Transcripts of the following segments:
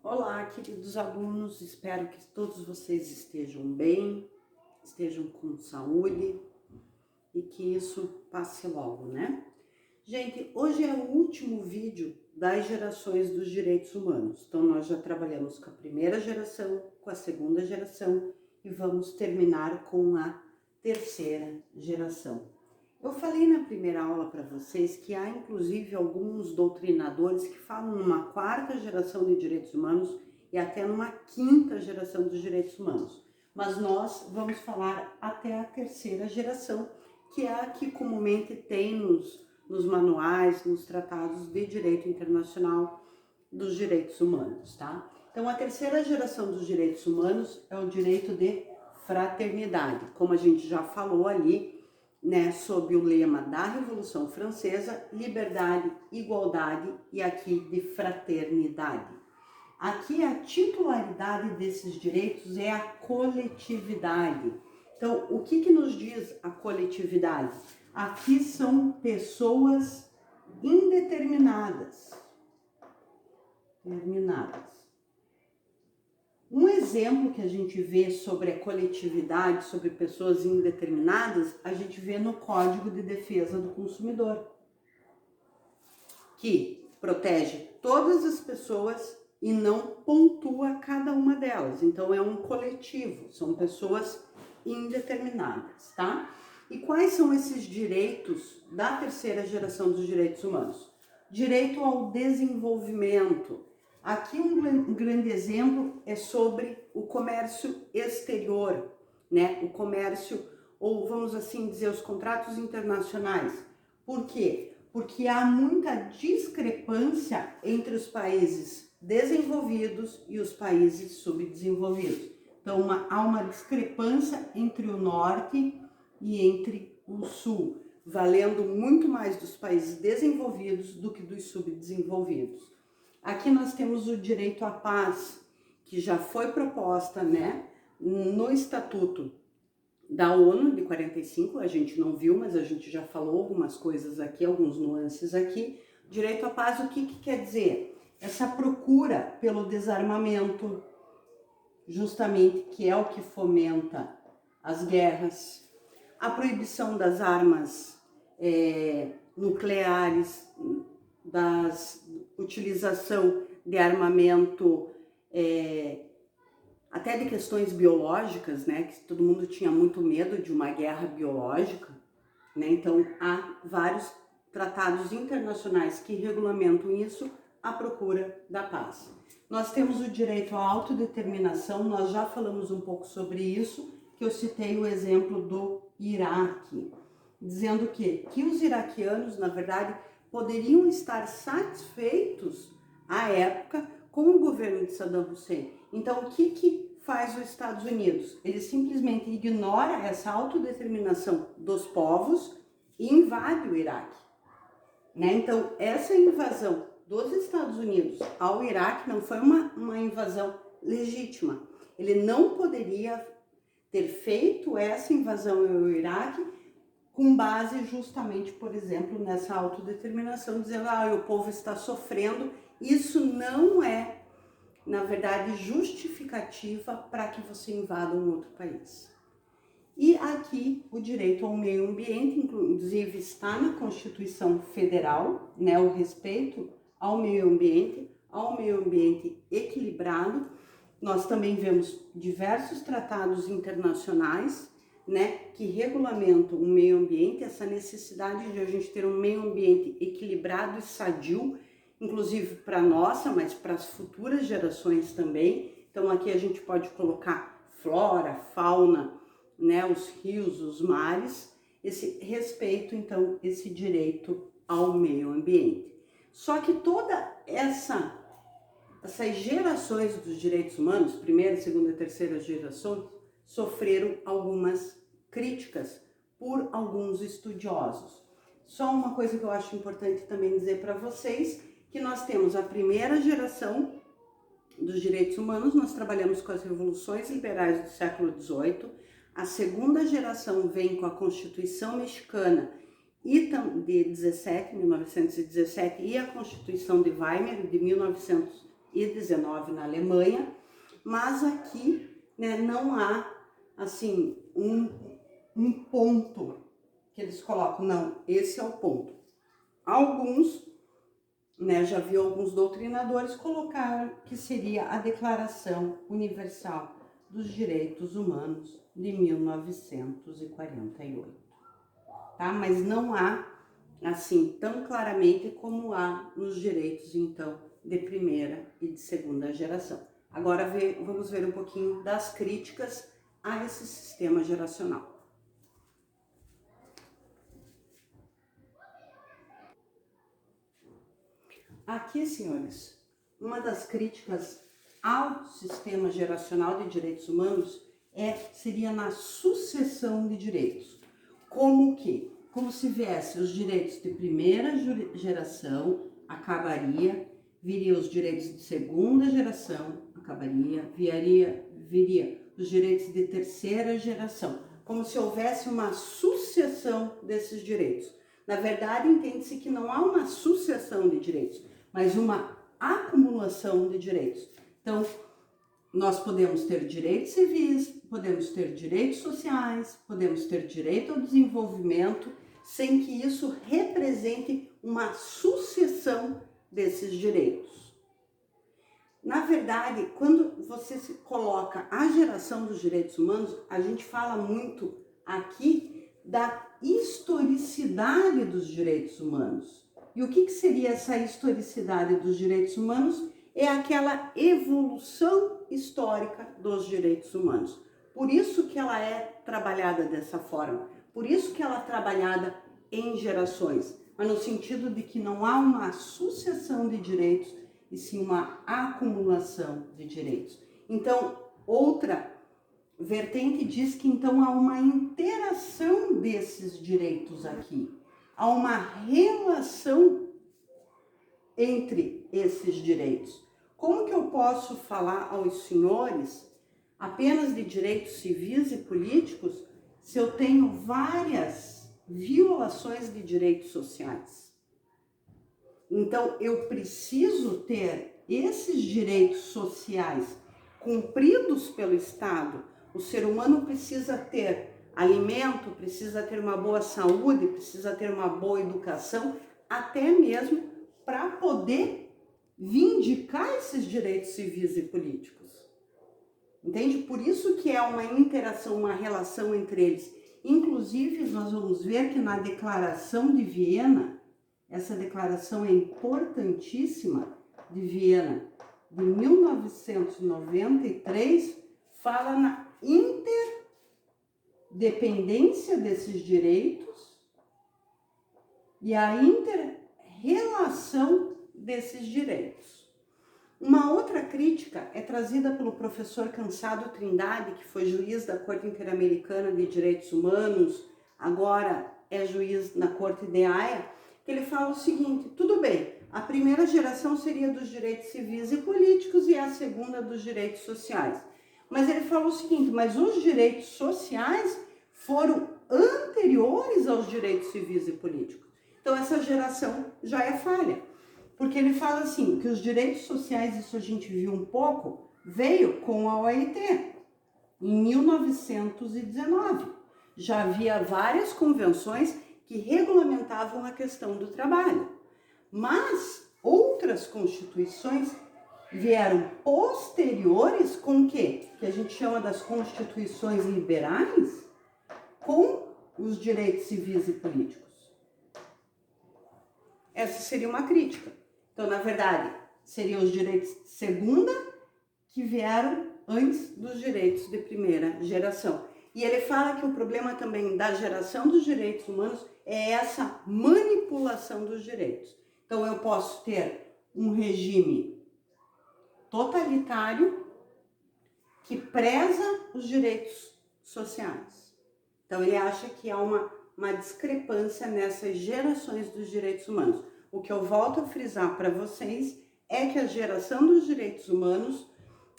Olá, queridos alunos, espero que todos vocês estejam bem, estejam com saúde e que isso passe logo, né? Gente, hoje é o último vídeo das gerações dos direitos humanos. Então, nós já trabalhamos com a primeira geração, com a segunda geração e vamos terminar com a terceira geração. Eu falei na primeira aula para vocês que há inclusive alguns doutrinadores que falam numa quarta geração de direitos humanos e até numa quinta geração dos direitos humanos. Mas nós vamos falar até a terceira geração, que é a que comumente tem nos manuais, nos tratados de direito internacional dos direitos humanos, tá? Então, a terceira geração dos direitos humanos é o direito de fraternidade, como a gente já falou ali, né, sob o lema da Revolução Francesa, liberdade, igualdade e aqui de fraternidade. Aqui a titularidade desses direitos é a coletividade. Então, o que nos diz a coletividade? Aqui são pessoas indeterminadas. Um exemplo que a gente vê sobre a coletividade, sobre pessoas indeterminadas, a gente vê no Código de Defesa do Consumidor, que protege todas as pessoas e não pontua cada uma delas. Então, é um coletivo, são pessoas indeterminadas, tá? E quais são esses direitos da terceira geração dos direitos humanos? Direito ao desenvolvimento. Aqui um grande exemplo é sobre o comércio exterior, né? O comércio, ou vamos assim dizer, os contratos internacionais. Por quê? Porque há muita discrepância entre os países desenvolvidos e os países subdesenvolvidos. Então, há uma discrepância entre o norte e entre o sul, valendo muito mais dos países desenvolvidos do que dos subdesenvolvidos. Aqui nós temos o direito à paz, que já foi proposta, né, no Estatuto da ONU de 45, a gente não viu, mas a gente já falou algumas coisas aqui, alguns nuances aqui. Direito à paz, o que quer dizer? Essa procura pelo desarmamento, justamente, que é o que fomenta as guerras, a proibição das armas nucleares, das utilização de armamento, até de questões biológicas, né, que todo mundo tinha muito medo de uma guerra biológica, né, então há vários tratados internacionais que regulamentam isso, a procura da paz. Nós temos o direito à autodeterminação, nós já falamos um pouco sobre isso, que eu citei o exemplo do Iraque, dizendo que os iraquianos, na verdade, poderiam estar satisfeitos à época com o governo de Saddam Hussein. Então, o que faz os Estados Unidos? Ele simplesmente ignora essa autodeterminação dos povos e invade o Iraque, né? Então, essa invasão dos Estados Unidos ao Iraque não foi uma invasão legítima. Ele não poderia ter feito essa invasão ao Iraque com base justamente, por exemplo, nessa autodeterminação, dizendo o povo está sofrendo. Isso não é, na verdade, justificativa para que você invada um outro país. E aqui o direito ao meio ambiente, inclusive está na Constituição Federal, né, o respeito ao meio ambiente equilibrado. Nós também vemos diversos tratados internacionais, né, que regulamentam o meio ambiente, essa necessidade de a gente ter um meio ambiente equilibrado e sadio, inclusive para a nossa, mas para as futuras gerações também. Então aqui a gente pode colocar flora, fauna, né, os rios, os mares, esse respeito, então, esse direito ao meio ambiente. Só que toda essas gerações dos direitos humanos, primeira, segunda e terceira geração, sofreram algumas críticas por alguns estudiosos. Só uma coisa que eu acho importante também dizer para vocês, que nós temos a primeira geração dos direitos humanos, nós trabalhamos com as revoluções liberais do século XVIII, a segunda geração vem com a Constituição Mexicana de 1917, e a Constituição de Weimar, de 1900 e XIX na Alemanha, mas aqui, né, não há assim um ponto que eles colocam, não, esse é o ponto. Alguns, né, já vi alguns doutrinadores colocaram que seria a Declaração Universal dos Direitos Humanos de 1948, tá? Mas não há assim tão claramente como há nos direitos, então, de primeira e de segunda geração. Agora vamos ver um pouquinho das críticas a esse sistema geracional. Aqui, senhores, uma das críticas ao sistema geracional de direitos humanos seria na sucessão de direitos. Como que? Como se viesse os direitos de primeira geração, acabaria, viria os direitos de segunda geração, acabaria, viria os direitos de terceira geração, como se houvesse uma sucessão desses direitos. Na verdade, entende-se que não há uma sucessão de direitos, mas uma acumulação de direitos. Então, nós podemos ter direitos civis, podemos ter direitos sociais, podemos ter direito ao desenvolvimento, sem que isso represente uma sucessão desses direitos. Na verdade, quando você se coloca a geração dos direitos humanos, a gente fala muito aqui da historicidade dos direitos humanos. E o que seria essa historicidade dos direitos humanos? É aquela evolução histórica dos direitos humanos. Por isso que ela é trabalhada dessa forma, por isso que ela é trabalhada em gerações, mas no sentido de que não há uma sucessão de direitos, e sim uma acumulação de direitos. Então, outra vertente diz que então há uma interação desses direitos aqui, há uma relação entre esses direitos. Como que eu posso falar aos senhores apenas de direitos civis e políticos se eu tenho várias violações de direitos sociais? Então, eu preciso ter esses direitos sociais cumpridos pelo Estado. O ser humano precisa ter alimento, precisa ter uma boa saúde, precisa ter uma boa educação, até mesmo para poder vindicar esses direitos civis e políticos. Entende? Por isso que é uma interação, uma relação entre eles. Inclusive, nós vamos ver que na Declaração de Viena, essa declaração é importantíssima, de Viena, de 1993, fala na interdependência desses direitos e a inter-relação desses direitos. Uma outra crítica é trazida pelo professor Cansado Trindade, que foi juiz da Corte Interamericana de Direitos Humanos, agora é juiz na Corte de Haia, que ele fala o seguinte: tudo bem, a primeira geração seria dos direitos civis e políticos e a segunda dos direitos sociais. Mas ele fala o seguinte: mas os direitos sociais foram anteriores aos direitos civis e políticos. Então essa geração já é falha. Porque ele fala assim, que os direitos sociais, isso a gente viu um pouco, veio com a OIT, em 1919. Já havia várias convenções que regulamentavam a questão do trabalho. Mas outras constituições vieram posteriores com o quê? Que a gente chama das constituições liberais, com os direitos civis e políticos. Essa seria uma crítica. Então, na verdade, seriam os direitos de segunda que vieram antes dos direitos de primeira geração. E ele fala que o problema também da geração dos direitos humanos é essa manipulação dos direitos. Então, eu posso ter um regime totalitário que preza os direitos sociais. Então, ele acha que há uma discrepância nessas gerações dos direitos humanos. O que eu volto a frisar para vocês é que a geração dos direitos humanos,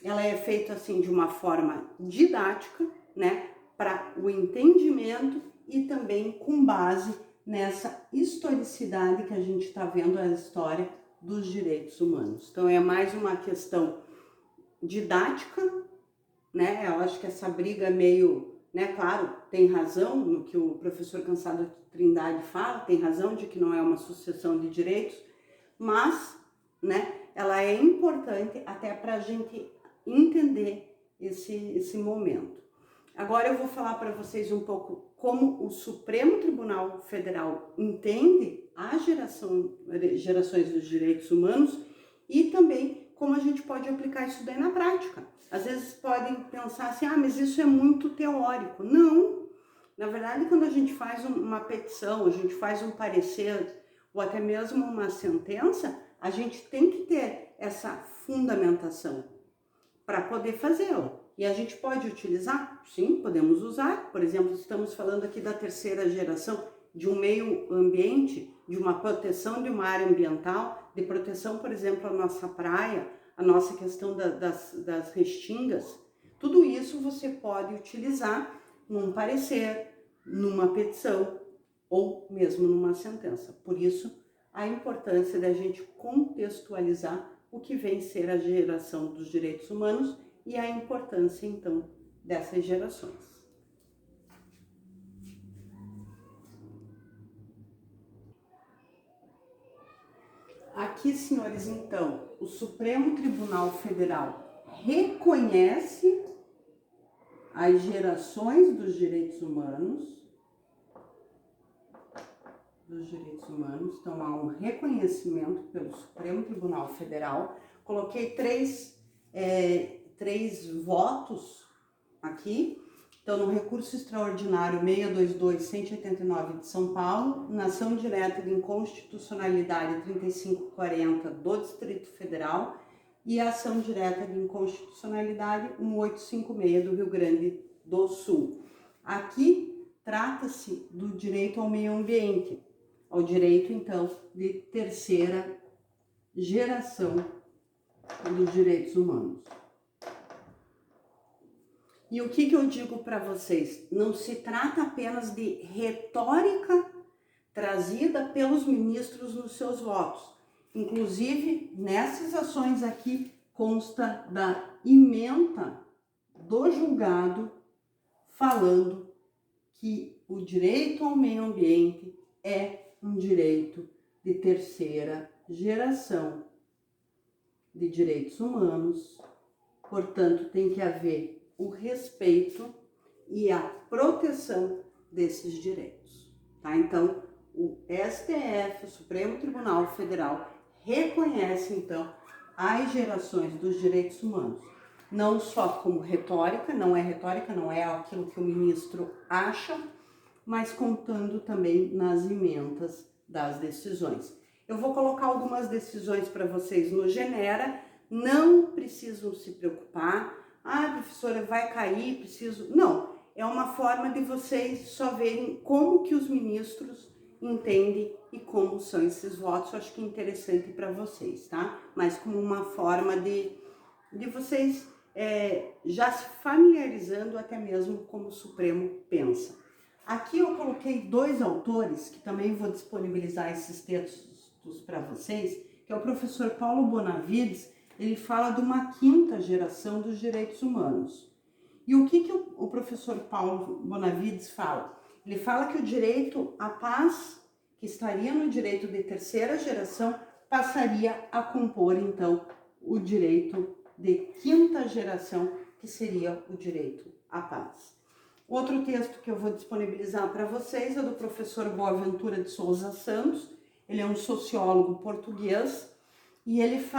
ela é feita assim de uma forma didática, né, para o entendimento e também com base nessa historicidade que a gente está vendo a história dos direitos humanos. Então é mais uma questão didática, né? Eu acho que essa briga é meio, né? Claro, tem razão no que o professor Cansado Trindade fala, tem razão de que não é uma sucessão de direitos, mas, né? Ela é importante até para a gente entender esse momento. Agora eu vou falar para vocês um pouco como o Supremo Tribunal Federal entende as gerações dos direitos humanos e também como a gente pode aplicar isso daí na prática. Às vezes podem pensar assim, mas isso é muito teórico. Não, na verdade quando a gente faz uma petição, a gente faz um parecer ou até mesmo uma sentença, a gente tem que ter essa fundamentação para poder fazê-lo. E a gente pode utilizar? Sim, podemos usar. Por exemplo, estamos falando aqui da terceira geração, de um meio ambiente, de uma proteção de uma área ambiental, de proteção, por exemplo, à nossa praia, a nossa questão das restingas. Tudo isso você pode utilizar num parecer, numa petição ou mesmo numa sentença. Por isso, a importância da gente contextualizar o que vem ser a geração dos direitos humanos e a importância, então, dessas gerações. Aqui, senhores, então, o Supremo Tribunal Federal reconhece as gerações dos direitos humanos, então há um reconhecimento pelo Supremo Tribunal Federal. Coloquei três votos aqui. Então, no recurso extraordinário 622-189 de São Paulo, na ação direta de inconstitucionalidade 3540 do Distrito Federal e a ação direta de inconstitucionalidade 1856 do Rio Grande do Sul. Aqui trata-se do direito ao meio ambiente, ao direito, então, de terceira geração dos direitos humanos. E o que eu digo para vocês? Não se trata apenas de retórica trazida pelos ministros nos seus votos. Inclusive, nessas ações aqui, consta da ementa do julgado falando que o direito ao meio ambiente é um direito de terceira geração de direitos humanos, portanto, tem que haver o respeito e a proteção desses direitos, tá? Então, o STF, o Supremo Tribunal Federal, reconhece, então, as gerações dos direitos humanos, não só como retórica, não é aquilo que o ministro acha, mas contando também nas emendas das decisões. Eu vou colocar algumas decisões para vocês no Genera, não precisam se preocupar. Professora, vai cair, preciso... Não, é uma forma de vocês só verem como que os ministros entendem e como são esses votos. Eu acho que é interessante para vocês, tá? Mas como uma forma de vocês já se familiarizando até mesmo como o Supremo pensa. Aqui eu coloquei dois autores, que também vou disponibilizar esses textos para vocês, que é o professor Paulo Bonavides. Ele fala de uma quinta geração dos direitos humanos. E o que o professor Paulo Bonavides fala? Ele fala que o direito à paz, que estaria no direito de terceira geração, passaria a compor, então, o direito de quinta geração, que seria o direito à paz. Outro texto que eu vou disponibilizar para vocês é do professor Boaventura de Souza Santos. Ele é um sociólogo português e ele fala